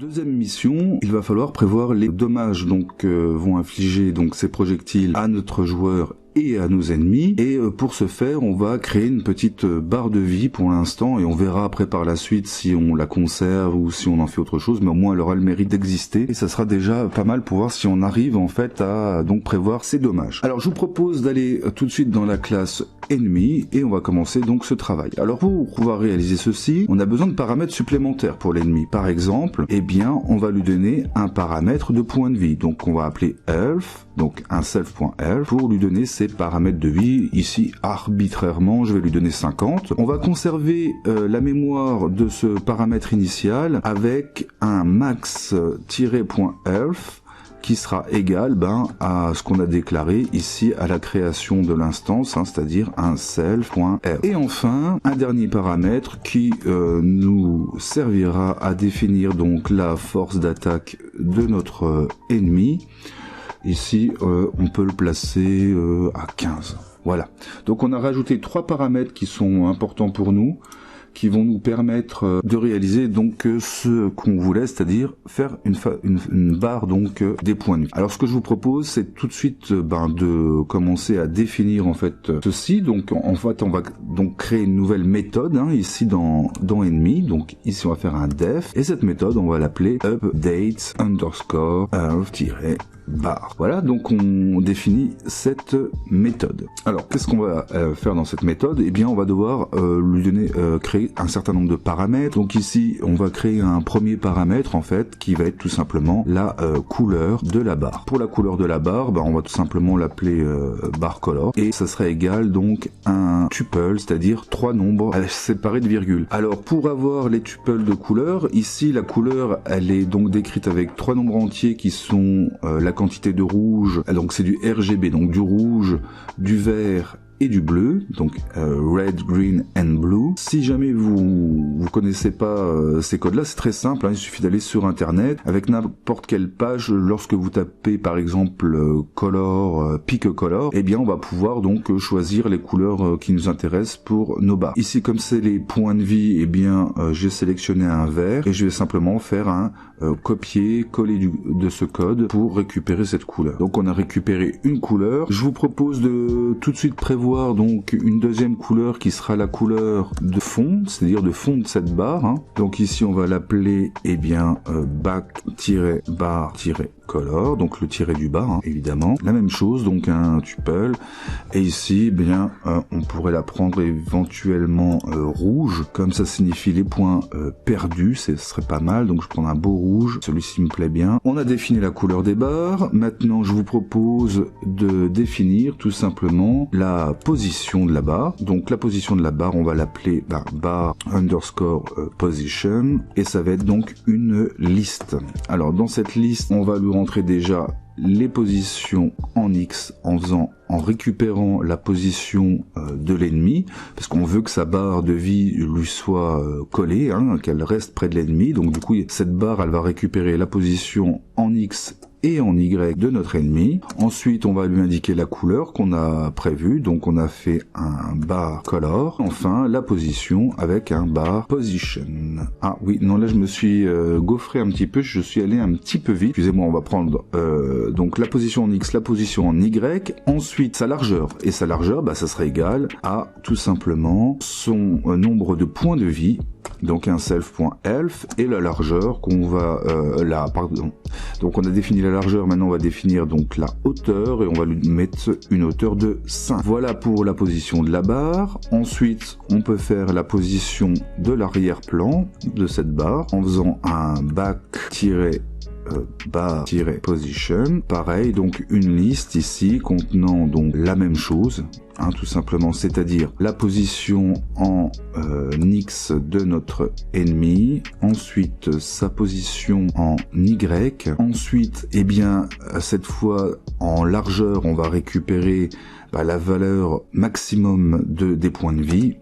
Deuxième mission, il va falloir prévoir les dommages vont infliger ces projectiles à notre joueur et à nos ennemis, et pour ce faire on va créer une petite barre de vie pour l'instant, et on verra après par la suite si on la conserve ou si on en fait autre chose, mais au moins elle aura le mérite d'exister et ça sera déjà pas mal pour voir si on arrive en fait à prévoir ces dommages. Alors je vous propose d'aller tout de suite dans la classe ennemi et on va commencer ce travail. Alors pour pouvoir réaliser ceci, on a besoin de paramètres supplémentaires pour l'ennemi. Par exemple, on va lui donner un paramètre de point de vie, donc on va appeler health, donc un self.health pour lui donner ses paramètres de vie. Ici arbitrairement je vais lui donner 50. On va conserver la mémoire de ce paramètre initial avec un max-point-health qui sera égal à ce qu'on a déclaré ici à la création de l'instance, c'est-à-dire un self.health. Et enfin un dernier paramètre qui nous servira à définir la force d'attaque de notre ennemi. Ici, on peut le placer à 15. Voilà. Donc on a rajouté 3 paramètres qui sont importants pour nous, qui vont nous permettre de réaliser ce qu'on voulait, c'est-à-dire faire une barre des points de vie. Alors ce que je vous propose, c'est tout de suite de commencer à définir en fait ceci. Donc en fait, on va créer une nouvelle méthode ici dans ennemi. Donc ici on va faire un def et cette méthode on va l'appeler update_earth-bar. Voilà, donc on définit cette méthode. Alors qu'est-ce qu'on va faire dans cette méthode? Eh bien on va devoir lui donner créer un certain nombre de paramètres. Donc ici on va créer un premier paramètre en fait qui va être tout simplement la couleur de la barre. Pour la couleur de la barre, on va tout simplement l'appeler bar color et ça sera égal un tuple, c'est-à-dire 3 nombres séparés de virgules. Alors pour avoir les tuples de couleur, ici la couleur elle est décrite avec 3 nombres entiers qui sont la quantité de rouge, donc c'est du RGB, donc du rouge, du vert et du bleu, donc red, green and blue. Si jamais vous connaissez pas ces codes-là, c'est très simple, il suffit d'aller sur internet avec n'importe quelle page. Lorsque vous tapez par exemple color, pick a color, eh bien on va pouvoir choisir les couleurs qui nous intéressent pour nos barres. Ici comme c'est les points de vie, eh bien j'ai sélectionné un vert et je vais simplement faire un copier-coller de ce code pour récupérer cette couleur. Donc on a récupéré une couleur. Je vous propose de tout de suite prévoir une deuxième couleur qui sera la couleur de fond, c'est-à-dire de fond de cette barre. Donc ici on va l'appeler back-bar-color, donc le tiré du bas évidemment. La même chose, donc un tuple. Et ici on pourrait la prendre éventuellement rouge, comme ça signifie les points perdus, ce serait pas mal. Donc je prends un beau rouge, celui-ci me plaît bien. On a défini la couleur des barres. Maintenant je vous propose de définir tout simplement la position de la barre. Donc la position de la barre, on va l'appeler bar_position et ça va être une liste. Alors dans cette liste, on va lui rentrer déjà les positions en X en récupérant la position de l'ennemi, parce qu'on veut que sa barre de vie lui soit collée, qu'elle reste près de l'ennemi. Donc du coup cette barre elle va récupérer la position en X et en Y de notre ennemi. Ensuite on va lui indiquer la couleur qu'on a prévue, donc on a fait un bar color. Enfin la position avec un bar position. Ah oui, non là je me suis gaufré un petit peu, je suis allé un petit peu vite, excusez-moi. On va prendre donc la position en X, la position en Y, ensuite sa largeur, et sa largeur ça sera égal à tout simplement son nombre de points de vie, donc un self.health, et la largeur qu'on va donc on a défini la largeur. Maintenant on va définir la hauteur et on va lui mettre une hauteur de 5. Voilà pour la position de la barre. Ensuite on peut faire la position de l'arrière-plan de cette barre en faisant un back-bar-position. Pareil, donc une liste ici contenant la même chose, tout simplement, c'est-à-dire la position en X de notre ennemi, ensuite sa position en Y, ensuite cette fois en largeur on va récupérer la valeur maximum des points de vie,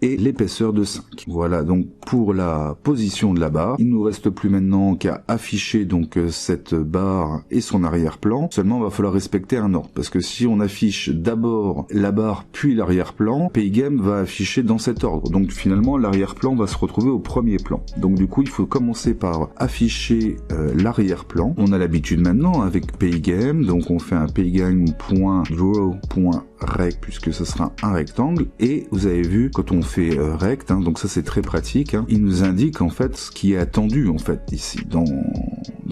et l'épaisseur de 5. Voilà donc pour la position de la barre. Il nous reste plus maintenant qu'à afficher donc cette barre et son arrière-plan. Seulement il va falloir respecter un ordre parce que si on affiche d'abord la barre puis l'arrière-plan, Payigame va afficher dans cet ordre. Donc finalement l'arrière-plan va se retrouver au premier plan. Donc du coup il faut commencer par afficher l'arrière-plan. On a l'habitude maintenant avec Payigame, donc on fait un payigame.draw.rect puisque ce sera un rectangle et vous avez vu quand on fait rect, hein, donc ça c'est très pratique, hein, il nous indique en fait ce qui est attendu en fait ici dans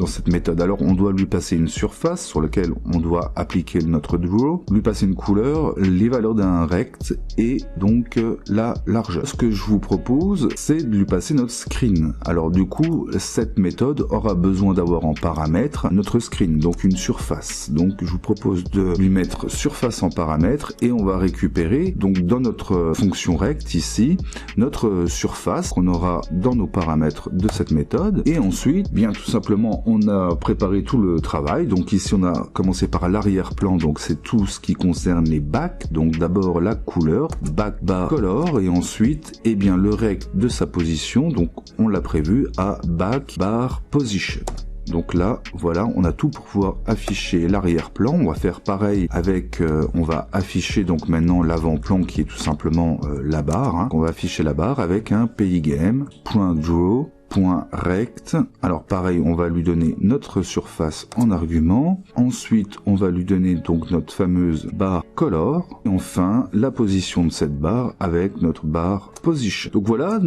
cette méthode. Alors on doit lui passer une surface sur laquelle on doit appliquer notre draw, lui passer une couleur, les valeurs d'un rect et donc la largeur. Ce que je vous propose c'est de lui passer notre screen. Alors du coup cette méthode aura besoin d'avoir en paramètre notre screen, donc une surface. Donc je vous propose de lui mettre surface en paramètre et on va récupérer donc dans notre fonction rect ici notre surface qu'on aura dans nos paramètres de cette méthode et ensuite bien tout simplement on a préparé tout le travail. Donc ici on a commencé par l'arrière-plan, donc c'est tout ce qui concerne les bacs, donc d'abord la couleur back bar color et ensuite eh bien le rect de sa position, donc on l'a prévu à back bar position. Donc là, voilà, on a tout pour pouvoir afficher l'arrière-plan. On va faire pareil avec, on va afficher donc maintenant l'avant-plan qui est tout simplement la barre. Hein. On va afficher la barre avec un payigame.draw.rect. Alors pareil, on va lui donner notre surface en argument. Ensuite, on va lui donner donc notre fameuse barre color. Et enfin, la position de cette barre avec notre barre position. Donc voilà,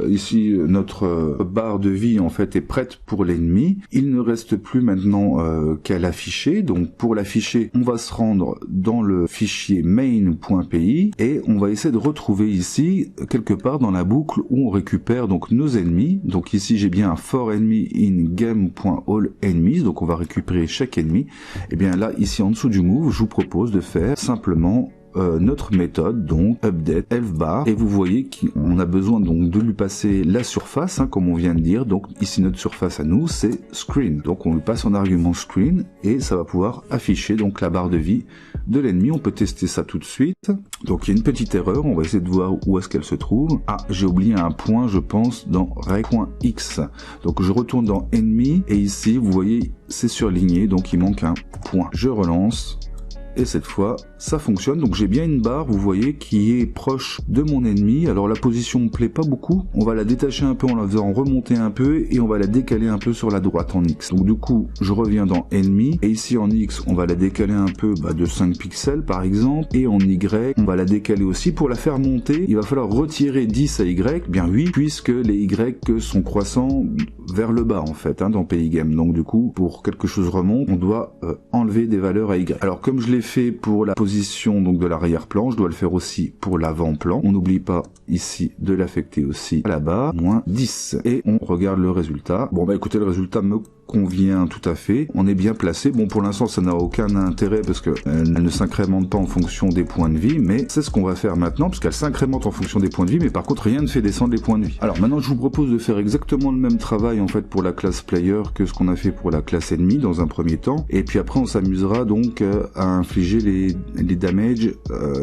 ici notre barre de vie en fait est prête pour l'ennemi. Il ne reste plus maintenant qu'à l'afficher. Donc pour l'afficher, on va se rendre dans le fichier main.py et on va essayer de retrouver ici quelque part dans la boucle où on récupère donc nos ennemis. Donc ici j'ai bien un for enemy in game.allEnemies, donc on va récupérer chaque ennemi. Et bien là ici en dessous du move, je vous propose de faire simplement notre méthode, donc update elfbar, et vous voyez qu'on a besoin donc de lui passer la surface, hein, comme on vient de dire. Donc ici notre surface à nous c'est screen, donc on lui passe en argument screen et ça va pouvoir afficher donc la barre de vie de l'ennemi. On peut tester ça tout de suite. Donc il y a une petite erreur, on va essayer de voir où est-ce qu'elle se trouve. Ah, j'ai oublié un point je pense dans rect.x, donc je retourne dans ennemi et ici vous voyez c'est surligné, donc il manque un point. Je relance et cette fois ça fonctionne. Donc j'ai bien une barre, vous voyez, qui est proche de mon ennemi. Alors la position me plaît pas beaucoup, on va la détacher un peu en la faisant remonter un peu et on va la décaler un peu sur la droite en X. Donc du coup je reviens dans ennemi et ici en X on va la décaler un peu de 5 pixels par exemple, et en Y on va la décaler aussi. Pour la faire monter il va falloir retirer 10 à Y, bien oui, puisque les Y sont croissants vers le bas en fait, hein, dans Payigame. Donc du coup pour quelque chose remonte on doit enlever des valeurs à Y. Alors comme je l'ai fait pour la position donc de l'arrière-plan, je dois le faire aussi pour l'avant-plan. On n'oublie pas ici de l'affecter aussi à la barre, moins 10. Et on regarde le résultat. Bon bah écoutez, le résultat me convient tout à fait, on est bien placé. Bon pour l'instant ça n'a aucun intérêt parce que elle ne s'incrémente pas en fonction des points de vie, mais c'est ce qu'on va faire maintenant parce qu'elle s'incrémente en fonction des points de vie, mais par contre rien ne fait descendre les points de vie. Alors maintenant je vous propose de faire exactement le même travail en fait pour la classe player que ce qu'on a fait pour la classe ennemie dans un premier temps, et puis après on s'amusera donc à infliger les damage,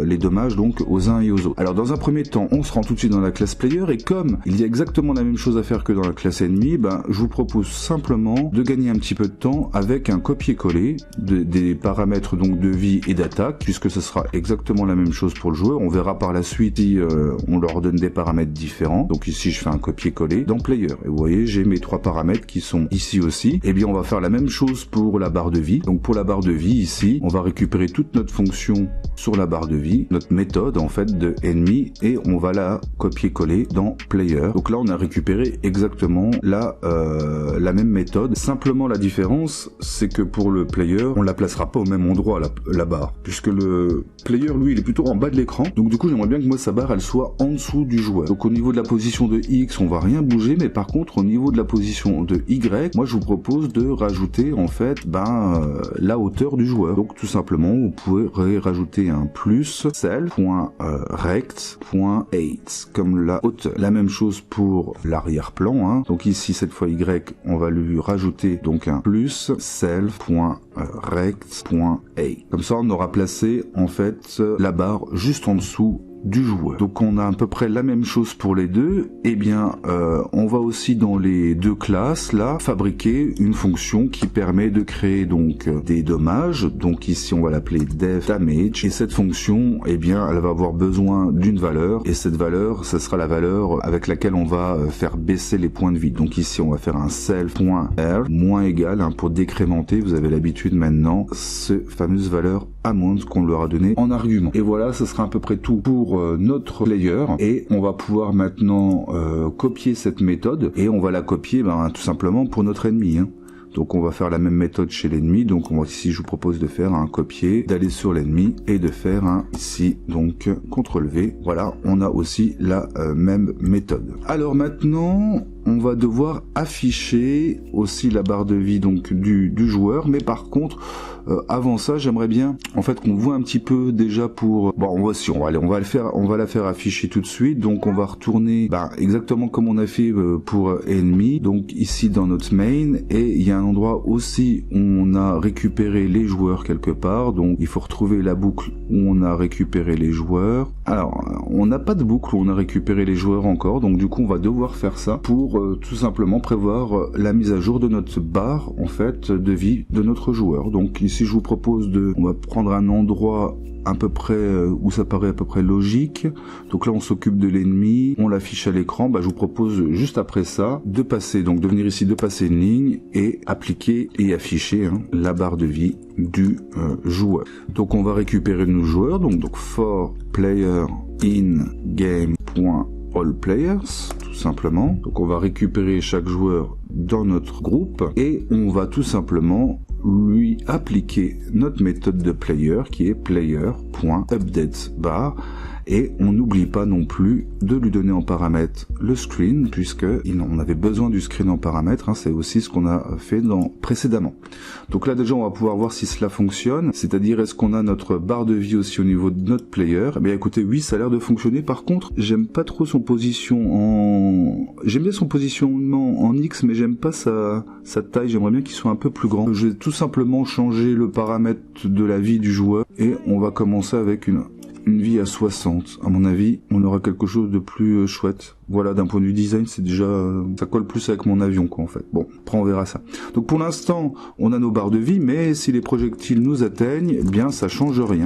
les dommages donc aux uns et aux autres. Alors dans un premier temps on se rend tout de suite dans la classe player et comme il y a exactement la même chose à faire que dans la classe ennemie, je vous propose simplement de gagner un petit peu de temps avec un copier-coller des paramètres donc de vie et d'attaque, puisque ce sera exactement la même chose pour le joueur. On verra par la suite si on leur donne des paramètres différents. Donc ici je fais un copier-coller dans player et vous voyez j'ai mes 3 paramètres qui sont ici aussi. Et bien on va faire la même chose pour la barre de vie. Donc pour la barre de vie ici on va récupérer toute notre fonction sur la barre de vie, notre méthode en fait de ennemi, et on va la copier-coller dans player. Donc là on a récupéré exactement la même méthode. Simplement la différence c'est que pour le player on la placera pas au même endroit la barre, puisque le player lui il est plutôt en bas de l'écran. Donc du coup j'aimerais bien que moi sa barre elle soit en dessous du joueur. Donc au niveau de la position de X on va rien bouger, mais par contre au niveau de la position de Y, moi je vous propose de rajouter en fait la hauteur du joueur. Donc tout simplement vous pouvez rajouter un plus self.rect.8 comme la hauteur. La même chose pour l'arrière-plan, hein. Donc ici cette fois Y on va lui rajouter donc un plus self.rect.8. Comme ça on aura placé en fait la barre juste en dessous du joueur. Donc on a à peu près la même chose pour les deux. Eh bien, on va aussi dans les deux classes là fabriquer une fonction qui permet de créer donc des dommages. Donc ici on va l'appeler def damage, et cette fonction, eh bien, elle va avoir besoin d'une valeur, et cette valeur, ce sera la valeur avec laquelle on va faire baisser les points de vie. Donc ici on va faire un self.r moins égal pour décrémenter. Vous avez l'habitude maintenant, cette fameuse valeur amount qu'on leur a donné en argument. Et voilà, ce sera à peu près tout pour notre player, et on va pouvoir maintenant copier cette méthode, et on va la copier tout simplement pour notre ennemi. Donc on va faire la même méthode chez l'ennemi. Donc ici je vous propose de faire un copier, d'aller sur l'ennemi et de faire un ici donc CTRL-V. Voilà, on a aussi la même méthode. Alors maintenant on va devoir afficher aussi la barre de vie donc du joueur, mais par contre avant ça j'aimerais bien en fait qu'on voit un petit peu déjà pour on va la faire afficher tout de suite. Donc on va retourner exactement comme on a fait pour ennemi, donc ici dans notre main, et il y a un endroit aussi où on a récupéré les joueurs quelque part. Donc il faut retrouver la boucle où on a récupéré les joueurs. Alors on n'a pas de boucle où on a récupéré les joueurs encore, donc du coup on va devoir faire ça pour tout simplement prévoir la mise à jour de notre barre en fait de vie de notre joueur. Donc ici je vous propose on va prendre un endroit à peu près où ça paraît à peu près logique. Donc là on s'occupe de l'ennemi, on l'affiche à l'écran. Je vous propose juste après ça de venir ici, de passer une ligne et appliquer et afficher la barre de vie du joueur. Donc on va récupérer nos joueurs, donc for player in game.all players tout simplement. Donc on va récupérer chaque joueur dans notre groupe, et on va tout simplement lui appliquer notre méthode de player qui est player.updateBar, et on n'oublie pas non plus de lui donner en paramètre le screen, puisque on avait besoin du screen en paramètre. C'est aussi ce qu'on a fait précédemment. Donc là déjà on va pouvoir voir si cela fonctionne, c'est-à-dire est-ce qu'on a notre barre de vie aussi au niveau de notre player. Eh bien écoutez, oui, ça a l'air de fonctionner. Par contre j'aime pas trop son j'aime bien son positionnement en X, mais j'aime pas sa taille. J'aimerais bien qu'il soit un peu plus grand. Je vais tout simplement changer le paramètre de la vie du joueur, et on va commencer avec une vie à 60. À mon avis, on aura quelque chose de plus chouette. Voilà, d'un point de vue design, c'est déjà, ça colle plus avec mon avion, quoi, en fait. Bon, après on verra ça. Donc pour l'instant, on a nos barres de vie, mais si les projectiles nous atteignent, eh bien, ça change rien.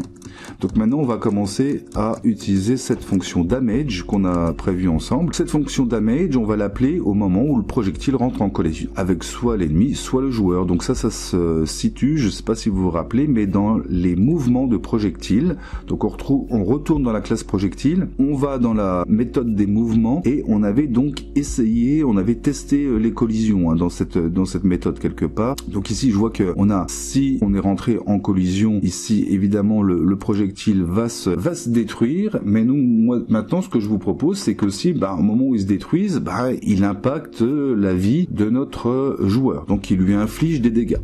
Donc maintenant, on va commencer à utiliser cette fonction damage qu'on a prévue ensemble. Cette fonction damage, on va l'appeler au moment où le projectile rentre en collision avec soit l'ennemi, soit le joueur. Donc ça se situe, je sais pas si vous vous rappelez, mais dans les mouvements de projectiles. Donc on retourne dans la classe projectile, on va dans la méthode des mouvements, et on avait donc on avait testé les collisions dans cette méthode quelque part. Donc ici je vois que si on est rentré en collision, ici évidemment le projectile va se détruire, mais moi maintenant ce que je vous propose, c'est que si au moment où il se détruise, il impacte la vie de notre joueur, donc il lui inflige des dégâts.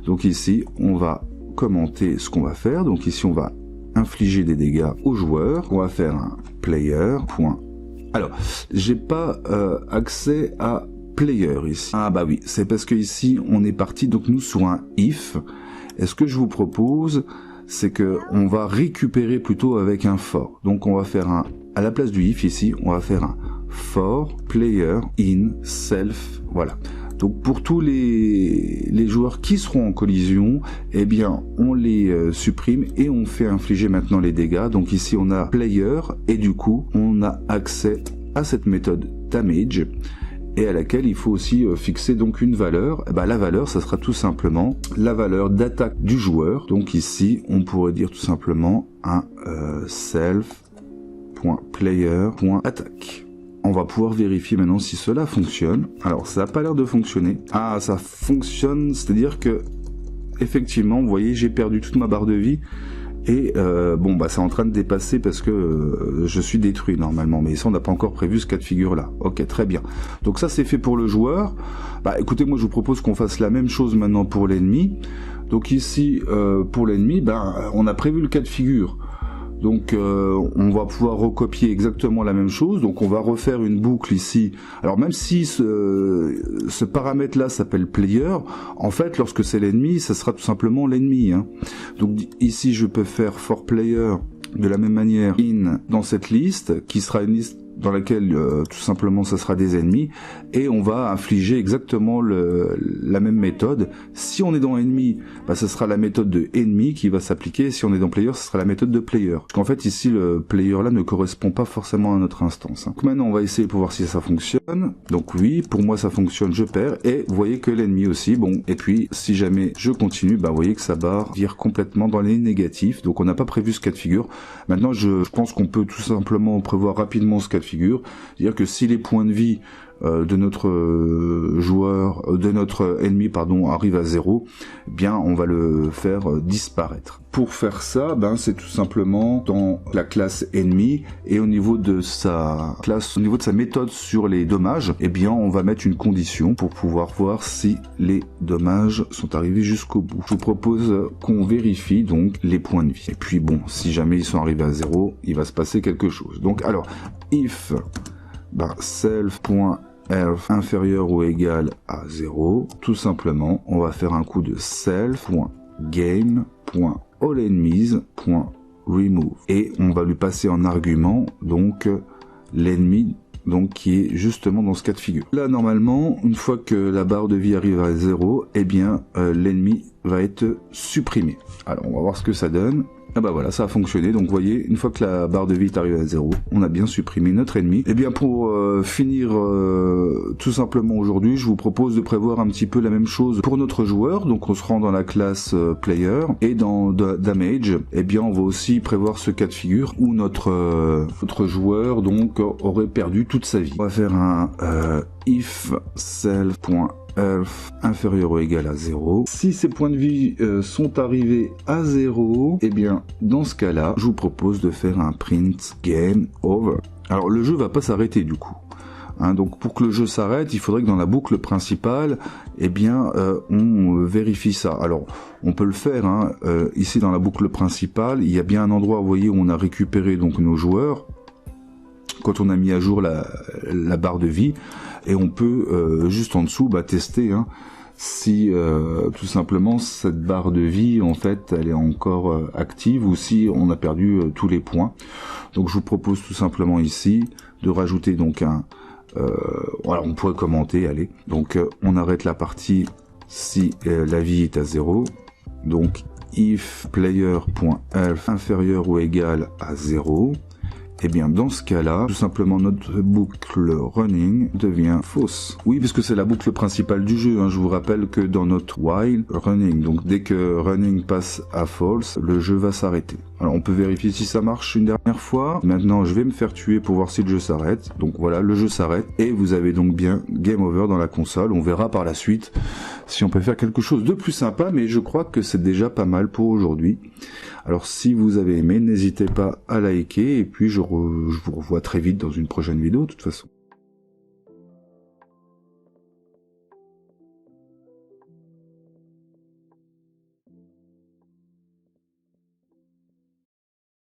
Donc ici on va commenter ce qu'on va faire. Donc ici on va infliger des dégâts au joueur. On va faire un player. Alors, j'ai pas accès à player ici. Ah bah oui, c'est parce que ici on est parti donc nous sur un if. Et ce que je vous propose, c'est que on va récupérer plutôt avec un for. Donc on va faire à la place du if ici, on va faire un for player in self. Voilà. Donc pour tous les joueurs qui seront en collision, eh bien on les supprime et on fait infliger maintenant les dégâts. Donc ici on a player, et du coup on a accès à cette méthode damage, et à laquelle il faut aussi fixer donc une valeur. La valeur, ça sera tout simplement la valeur d'attaque du joueur. Donc ici on pourrait dire tout simplement un self.player.attaque. On va pouvoir vérifier maintenant si cela fonctionne. Alors ça n'a pas l'air de fonctionner. Ah, ça fonctionne, c'est-à-dire que effectivement, vous voyez, j'ai perdu toute ma barre de vie, et c'est en train de dépasser parce que je suis détruit normalement, mais ça on n'a pas encore prévu ce cas de figure là. Ok, très bien. Donc ça c'est fait pour le joueur. Écoutez, moi je vous propose qu'on fasse la même chose maintenant pour l'ennemi. Donc ici pour l'ennemi, on a prévu le cas de figure. Donc on va pouvoir recopier exactement la même chose. Donc on va refaire une boucle ici. Alors même si ce paramètre là s'appelle player, en fait lorsque c'est l'ennemi, ça sera tout simplement l'ennemi. Donc ici je peux faire for player De la même manière, in dans cette liste, qui sera une liste dans laquelle tout simplement ça sera des ennemis, et on va infliger exactement la même méthode. Si on est dans ennemi, bah, ce sera la méthode de ennemi qui va s'appliquer. Si on est dans player, ce sera la méthode de player. Parce qu'en fait ici le player là ne correspond pas forcément à notre instance. Donc maintenant on va essayer pour voir si ça fonctionne. Donc oui, pour moi ça fonctionne, je perds, et vous voyez que l'ennemi aussi. Bon, et puis si jamais je continue, bah vous voyez que sa barre vire complètement dans les négatifs. Donc on n'a pas prévu ce cas de figure. Maintenant je pense qu'on peut tout simplement prévoir rapidement ce cas de figure, c'est-à-dire que si les points de vie de notre de notre ennemi arrive à 0, eh bien on va le faire disparaître. Pour faire ça, c'est tout simplement dans la classe ennemi, et au niveau de sa classe, au niveau de sa méthode sur les dommages, eh bien on va mettre une condition pour pouvoir voir si les dommages sont arrivés jusqu'au bout. Je vous propose qu'on vérifie donc les points de vie. Et puis bon, si jamais ils sont arrivés à 0, il va se passer quelque chose. Donc alors, if self.health inférieur ou égal à 0, tout simplement, on va faire un coup de self.game.allenemies.remove, et on va lui passer en argument donc l'ennemi qui est justement dans ce cas de figure. Là normalement, une fois que la barre de vie arrive à 0, eh bien l'ennemi va être supprimé. Alors on va voir ce que ça donne. Ah bah voilà, ça a fonctionné. Donc vous voyez, une fois que la barre de vie est arrivée à 0, on a bien supprimé notre ennemi. Et bien pour finir tout simplement aujourd'hui, je vous propose de prévoir un petit peu la même chose pour notre joueur. Donc on se rend dans la classe player, et dans damage, et bien on va aussi prévoir ce cas de figure où notre joueur donc aurait perdu toute sa vie. On va faire un if self.health inférieur ou égal à 0. Si ces points de vie sont arrivés à 0, et bien dans ce cas-là, je vous propose de faire un print game over. Alors le jeu va pas s'arrêter du coup. Donc pour que le jeu s'arrête, il faudrait que dans la boucle principale, eh bien on vérifie ça. Alors on peut le faire ici dans la boucle principale, il y a bien un endroit, vous voyez, où on a récupéré donc nos joueurs quand on a mis à jour la barre de vie, et on peut juste en dessous tester si tout simplement cette barre de vie en fait elle est encore active, ou si on a perdu tous les points. Donc je vous propose tout simplement ici de rajouter donc voilà, on pourrait commenter, allez, donc on arrête la partie si la vie est à 0, donc if player.health inférieur ou égal à 0. Et bien dans ce cas-là, tout simplement notre boucle running devient fausse. Oui, parce que c'est la boucle principale du jeu. Je vous rappelle que dans notre while running, donc dès que running passe à false, le jeu va s'arrêter. Alors on peut vérifier si ça marche une dernière fois. Maintenant je vais me faire tuer pour voir si le jeu s'arrête. Donc voilà, le jeu s'arrête, et vous avez donc bien game over dans la console. On verra par la suite si on peut faire quelque chose de plus sympa, mais je crois que c'est déjà pas mal pour aujourd'hui. Alors si vous avez aimé, n'hésitez pas à liker, et puis je vous revois très vite dans une prochaine vidéo de toute façon.